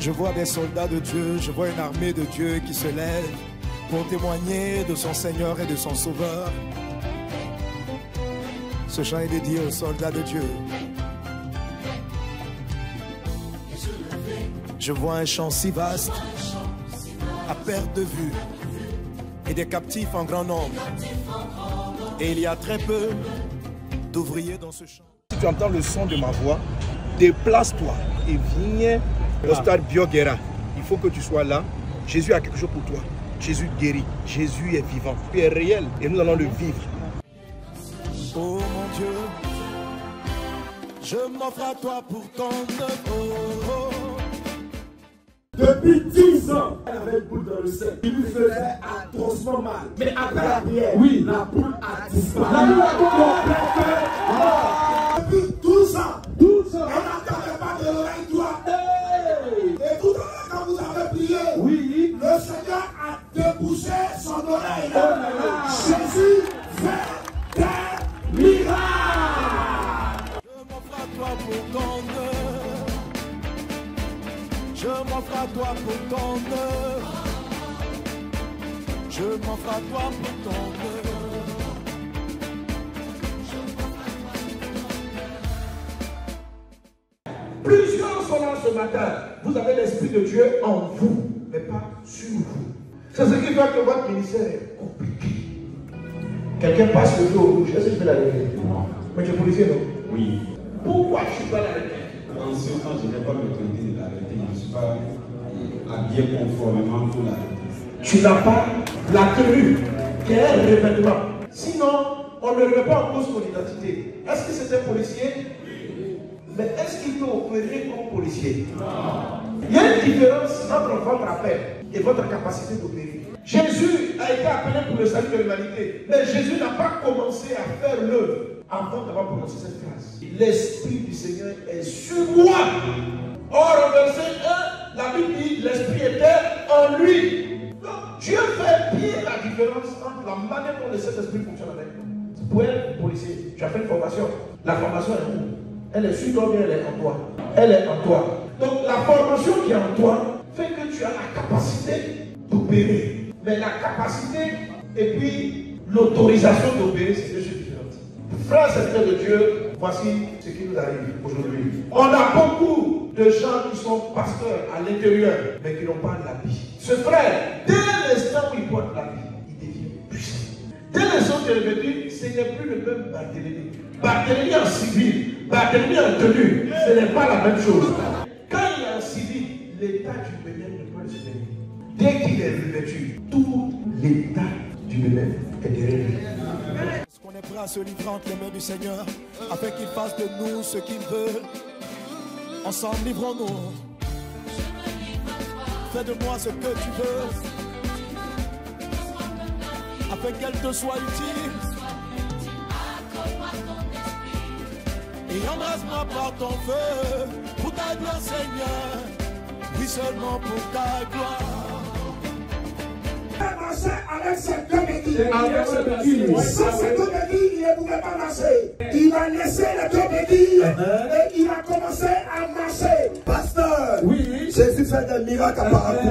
Je vois des soldats de Dieu, je vois une armée de Dieu qui se lève pour témoigner de son Seigneur et de son Sauveur. Ce chant est dédié aux soldats de Dieu. Je vois un champ si vaste, à perte de vue, et des captifs en grand nombre. Et il y a très peu d'ouvriers dans ce champ. Si tu entends le son de ma voix, déplace-toi et viens au stade Bioguera. Il faut que tu sois là. Jésus a quelque chose pour toi. Jésus guérit. Jésus est vivant. Il est réel et nous allons le vivre. Oh mon Dieu, je m'offre à toi pour ton œuvre. Depuis 10 ans, elle avait une boule dans le sein. Il lui faisait atrocement mal. Mais après la prière, oui, la boule a disparu. La boule a complètement. Depuis 12 ans, elle n'entendait pas de l'oreille droite. Et tout à l'heure, quand vous avez prié, oui, le Seigneur a débouché son oreille. Jésus fait des miracles. Je m'offre à toi pour ton œuvre. Je m'offre à toi pour ton œuvre. Je m'offre à toi pour ton œuvre. Plusieurs sont là ce matin. Vous avez l'Esprit de Dieu en vous, mais pas sur vous. C'est ce qui fait que votre ministère est compliqué. Quelqu'un passe le feu au rouge. Est-ce que je peux l'arrêter? Non. Mais tu es policier, non? Oui. Pourquoi je ne suis pas l'arrêter? En ce temps, je n'ai pas l'autorité de l'arrêter. Je ne suis pas habillé conformément pour l'arrêter. Tu n'as pas la tenue qui est un revêtement. Sinon, on ne remet pas en cause ton identité. Est-ce que c'est un policier? Mais est-ce qu'il peut opérer comme policier? Non. Il y a une différence entre votre appel et votre capacité d'opérer. Jésus a été appelé pour le salut de l'humanité. Mais Jésus n'a pas commencé à faire l'œuvre avant d'avoir prononcé cette phrase. L'Esprit du Seigneur est sur moi. Or, au verset 1, la Bible dit l'Esprit était en lui. Donc, Dieu fait bien la différence entre la manière dont le Saint-Esprit fonctionne avec nous. Pour être policier, tu as fait une formation. La formation est où? Elle est sur toi, bien elle est en toi. Elle est en toi. Donc la formation qui est en toi fait que tu as la capacité d'opérer. Mais la capacité et puis l'autorisation d'opérer, c'est deux choses différentes. Frères et sœurs de Dieu, voici ce qui nous arrive aujourd'hui. On a beaucoup de gens qui sont pasteurs à l'intérieur, mais qui n'ont pas l'habit. Ce frère, dès l'instant où il porte l'habit, il devient puissant. Dès l'instant où il est revêtu, ce n'est plus le même Barthélemy. Barthélemy en civil, Barthélemy en tenue, ce n'est pas la même chose. Quand il est en civil, l'état du bénin ne peut se tenir. Dès qu'il est revêtu, tout l'état du bénin est derrière lui. Est-ce qu'on est prêt à se livrer entre les mains du Seigneur afin qu'il fasse de nous ce qu'il veut? Ensemble, livrons-nous. Fais de moi ce que tu veux afin qu'elle te soit utile. Et embrasse-moi par ton feu, pour ta gloire, Seigneur. Oui, seulement pour ta gloire. Il marchait avec ses deux béquilles. Sans ses deux béquilles, il ne pouvait pas marcher. Il a laissé les deux béquilles et il a commencé à marcher. Pasteur, oui, Jésus fait des miracles à Parakou.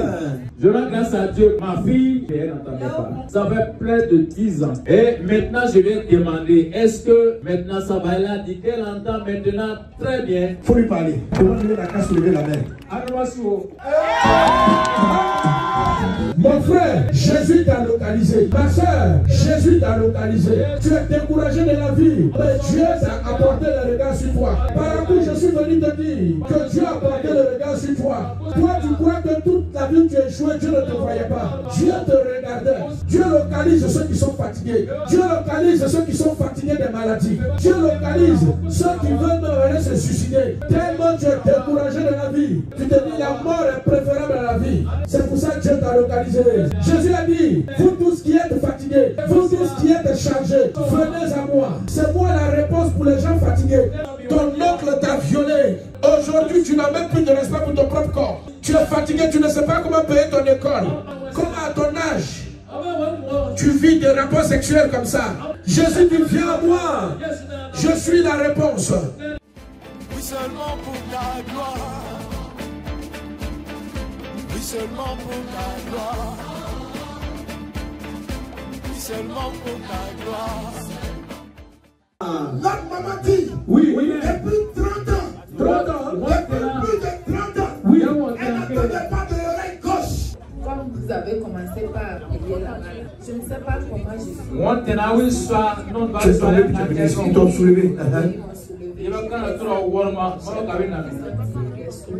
Je rends grâce à Dieu. Ma fille, elle n'entendait pas. Ça fait près de 10 ans. Et maintenant, je vais demander, est-ce que maintenant ça va? Elle a dit qu'elle entend maintenant très bien. Il faut lui parler. Comment tu veux la casse soulever la main? Mon frère, Jésus t'a localisé. Ma soeur, Jésus t'a localisé. Tu es découragé de la vie, mais Dieu t'a apporté le regard sur toi. Par contre, je suis venu te dire que Dieu a apporté le regard sur toi. Toi, tu crois que toute la vie tu es joué, Dieu ne te voyait pas. Dieu te regardait. Dieu localise ceux qui sont fatigués. Dieu localise ceux qui sont fatigués des maladies. Dieu localise ceux qui veulent se suicider. Tellement tu es découragé de la vie. Tu te dis la mort est préférable à la vie. C'est pour ça que Dieu t'a localisé. Jésus a dit, vous tous qui êtes fatigués, vous tous qui êtes chargés, venez à moi. C'est moi la réponse pour les gens fatigués. Ton oncle t'a violé. Aujourd'hui, tu n'as même plus de respect pour ton propre corps. Tu es fatigué, tu ne sais pas comment payer ton école. Comment à ton âge, tu vis des rapports sexuels comme ça. Jésus dit, viens à moi. Je suis la réponse. Oui, seulement pour ta gloire. seulement pour ta gloire. Vis seulement pour ta gloire. Notre maman dit, Oui. depuis 30 ans, 30 ans. depuis plus de 30 ans, Oui. elle n'entendait pas de l'oreille gauche. Comme vous avez commencé par prier là-bas, je ne sais pas comment je suis. Ils t'ont soulevé. Ils m'ont soulevé.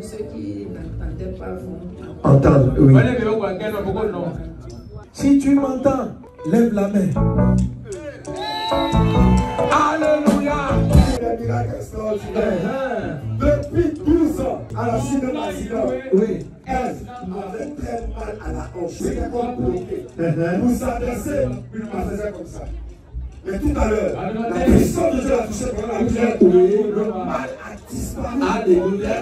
Ceux qui n'entendaient pas vont Entendre, oui. Si tu m'entends, lève la main. Alléluia. Un miracle extraordinaire. Depuis 12 ans, à la suite de l'accident, oui, elle avait très mal à la hanche. C'était comme bloqué. Vous s'adressez, il me faisait comme ça. Mais tout à l'heure, la puissance de Dieu a touché pendant la prière. Oui, le mal a disparu. Alléluia.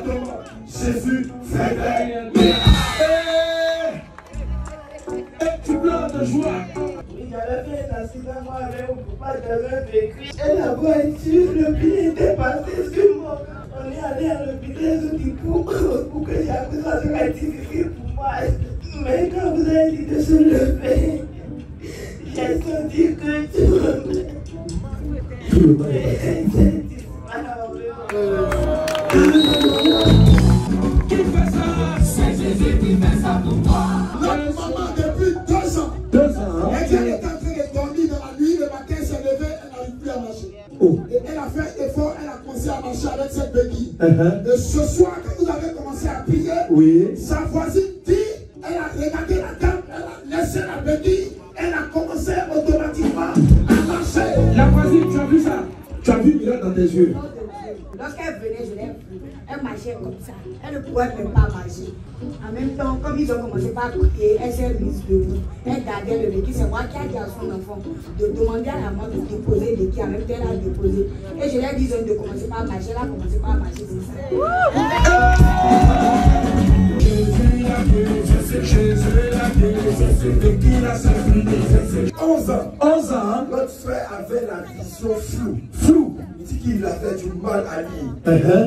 Jésus fait des miracles. Et tu pleures de joie. J'avais fait un accident, moi, avec mon papa, j'avais vécu. Et la voiture, le billet était passé sur moi. On est allé à l'hôpital, ils ont dit pour que j'accuse, ça serait difficile pour moi. Mais quand vous avez dit de se lever, j'ai senti que tu Qui fait ça? C'est Jésus qui fait ça pour moi. Notre maman, depuis 2 ans, elle est en train de dormir dans la nuit, le matin, elle s'est levée, elle n'arrive plus à marcher. Et elle a fait effort, elle a commencé à marcher avec cette béquille. Et ce soir, quand vous avez commencé à prier, sa voisine dit, elle a regardé la dame, elle a laissé la béquille, elle a commencé automatiquement à marcher. La voisine, tu as vu ça? Tu as vu le miracle dans tes yeux? Lorsqu'elle venait, je l'ai vue. Elle marchait comme ça. Elle ne pouvait même pas marcher. En même temps, comme ils ont commencé par prier, elle s'est mise debout. Elle gardait le béquille. C'est moi qui ai dit à son enfant de demander à la maman de déposer le béquille. En même temps, elle a déposé. Et je lui ai dit de commencer par marcher. Elle a commencé par marcher. C'est ça. Jésus la Jésus 11 ans. 11 ans. Notre frère avait la vision floue. Il dit qu'il avait du mal à lire.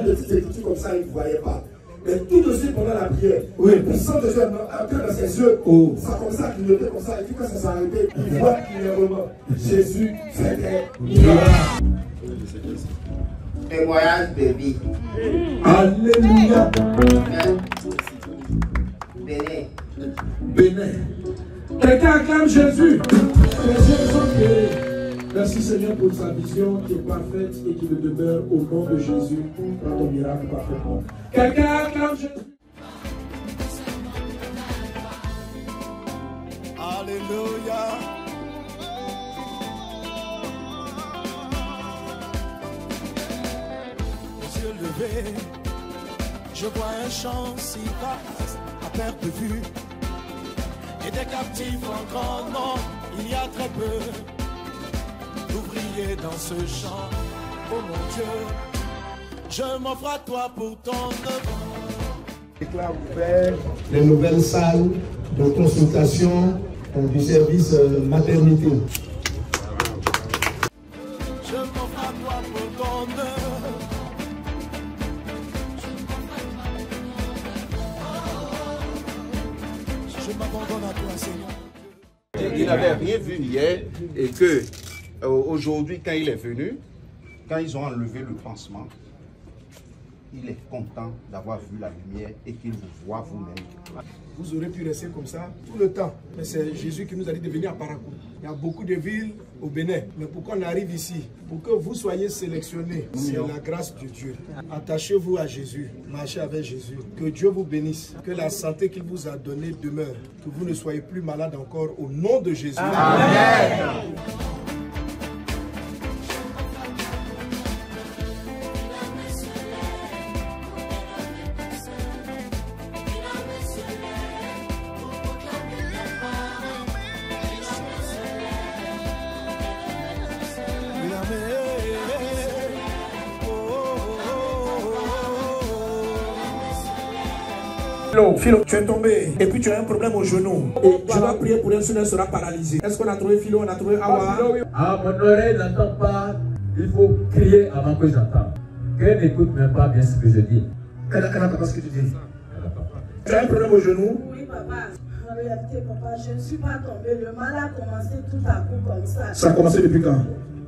Petit écriture comme ça, il ne voyait pas. Mais tout de suite pendant la prière, la puissance de Dieu a entré dans ses yeux. Ça commençait à clignoter comme ça. Et puis quand ça s'est arrêté, il voit clairement Jésus fait des miracles. Témoignage de vie. Alléluia. Bénin. Quelqu'un acclame Jésus. Merci Seigneur pour sa vision qui est parfaite et qui le demeure au nom de Jésus par ton miracle parfaitement. Quelqu'un acclame Jésus. Alléluia. Les yeux levés, je vois un champ si vaste à perte de vue. Et des captifs en grand nombre, il y a très peu d'ouvriers dans ce champ. Oh mon Dieu, je m'offre à toi pour ton œuvre. Déclare ouvert les nouvelles salles de consultation du service maternité. Je m'offre à toi pour ton œuvre. Je m'abandonne à toi, Seigneur. Il n'avait rien vu hier et que aujourd'hui, quand il est venu, quand ils ont enlevé le pansement, il est content d'avoir vu la lumière et qu'il vous voit vous-même. Vous aurez pu rester comme ça tout le temps. Mais c'est Jésus qui nous a dit de venir à Parakou. Il y a beaucoup de villes au Bénin. Mais pourquoi on arrive ici? Pour que vous soyez sélectionnés. C'est la grâce de Dieu. Attachez-vous à Jésus. Marchez avec Jésus. Que Dieu vous bénisse. Que la santé qu'il vous a donnée demeure. Que vous ne soyez plus malade encore au nom de Jésus. Amen. Philo, tu es tombé et puis tu as un problème au genou. Et je vais prier pour elle, sinon elle sera paralysée. Est-ce qu'on a trouvé Philo? On a trouvé Awa? Ah, mon oreille n'entend pas. Il faut crier avant que j'entende. Qu'elle n'écoute même pas bien ce que je dis. Elle n'a pas ce que tu dis. Tu as un problème au genou? Oui, papa. En réalité, papa, je ne suis pas tombée. Le mal a commencé tout à coup comme ça. Ça a commencé depuis quand?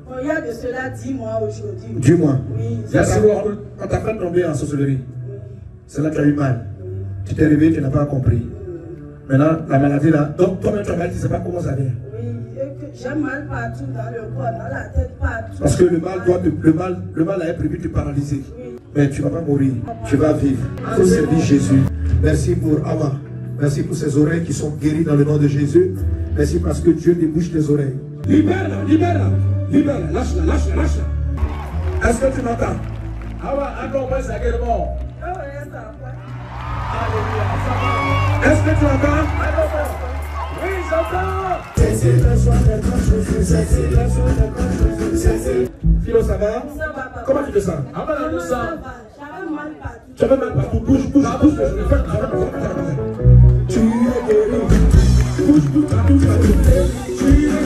Bon, il y a de cela 10 mois aujourd'hui. 10 mois? Oui. Quand ta femme tombée en sorcellerie, c'est là que tu as eu mal. Tu t'es réveillé, tu n'as pas compris. Maintenant, la maladie là, donc toi-même tu as mal, tu ne sais pas comment ça vient. Oui, j'ai mal partout dans le corps, dans la tête, partout. Parce que le mal a prévu de te paralyser. Oui. Mais tu ne vas pas mourir, tu vas vivre. Il faut servir Jésus. Merci pour Awa. Merci pour ces oreilles qui sont guéries dans le nom de Jésus. Merci parce que Dieu débouche tes oreilles. Libère-la, libère-la, libère-la, lâche-la, lâche-la, lâche-la. Est-ce que tu m'entends? Awa, encore moins ça guérit-moi. Est-ce que tu entends? Oui, j'entends. Philo, ça va? Comment tu te sens? Ah ben, nous ça. J'avais mal partout. Tu avais mal partout. Bouge, bouge, bouge. Tu es guéri. Bouge, bouge, partout. Tu es guéri.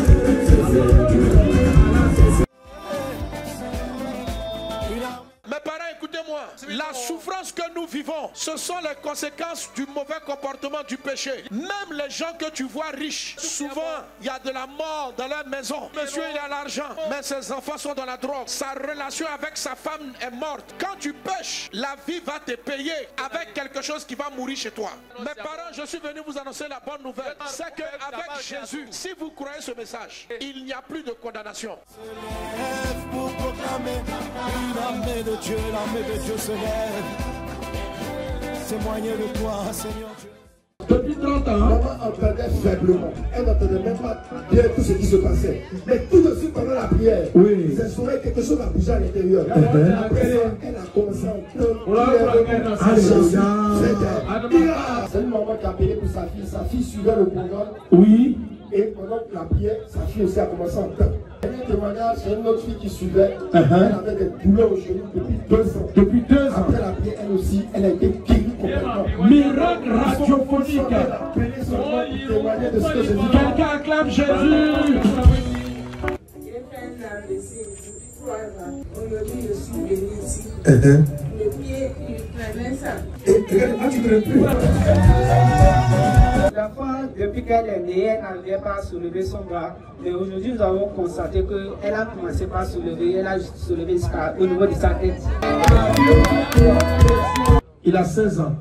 Mes parents, écoutez-moi, la souffrance que nous vivons, ce sont les conséquences du mauvais comportement du péché. Même les gens que tu vois riches, souvent, il y a de la mort dans leur maison. Monsieur, il a l'argent, mais ses enfants sont dans la drogue. Sa relation avec sa femme est morte. Quand tu pêches, la vie va te payer avec quelque chose qui va mourir chez toi. Mes parents, je suis venu vous annoncer la bonne nouvelle. C'est qu'avec Jésus, si vous croyez ce message, il n'y a plus de condamnation. Pour proclamer une armée de Dieu, l'armée de Dieu se lève. Témoigner de toi, Seigneur Dieu. Depuis 30 ans, maman entendait faiblement. Elle n'entendait même pas bien tout ce qui se passait. Mais tout de suite pendant la prière, ses oreilles, quelque chose a bougé à l'intérieur. Après ça, elle a commencé à entendre. C'est une maman qui a payé pour sa fille. Sa fille suivait le programme. Oui. Et pendant la prière, sa fille aussi a commencé à entendre. Dernier témoignage, c'est une autre fille qui suivait. Elle avait des douleurs au genou depuis 2 ans. Depuis 2 ans. Après la prière, elle aussi, elle a été guérie complètement. Miracle radiophonique. Quelqu'un acclame Jésus. J'ai fait un AVC depuis 3 ans. Aujourd'hui, je suis venue ici. Le pied, il prenait ça. Tu ne plus. L'enfant, depuis qu'elle est née, elle n'arrivait pas à soulever son bras. Mais aujourd'hui, nous avons constaté qu'elle a commencé par soulever. Elle a soulevé jusqu'au niveau de sa tête. Il a 16 ans.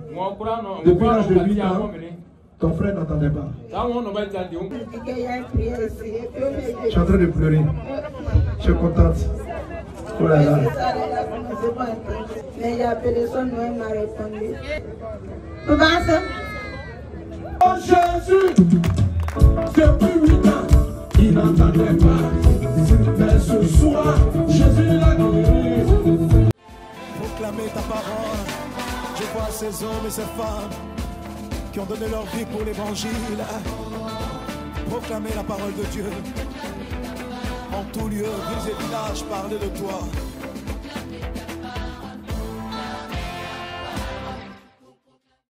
Depuis l'âge de 8 ans, ton frère n'entendait pas. Je suis en train de pleurer. Je suis contente. Oh là là. Mais il a appelé son nom, il m'a répondu. Oh Jésus, depuis 8 ans, il n'entendait pas. Mais ce soir, Jésus l'a guéri. Proclamer ta parole. Je vois ces hommes et ces femmes qui ont donné leur vie pour l'évangile. Proclamer la parole de Dieu. En tout lieu, villes et villages, parler de toi.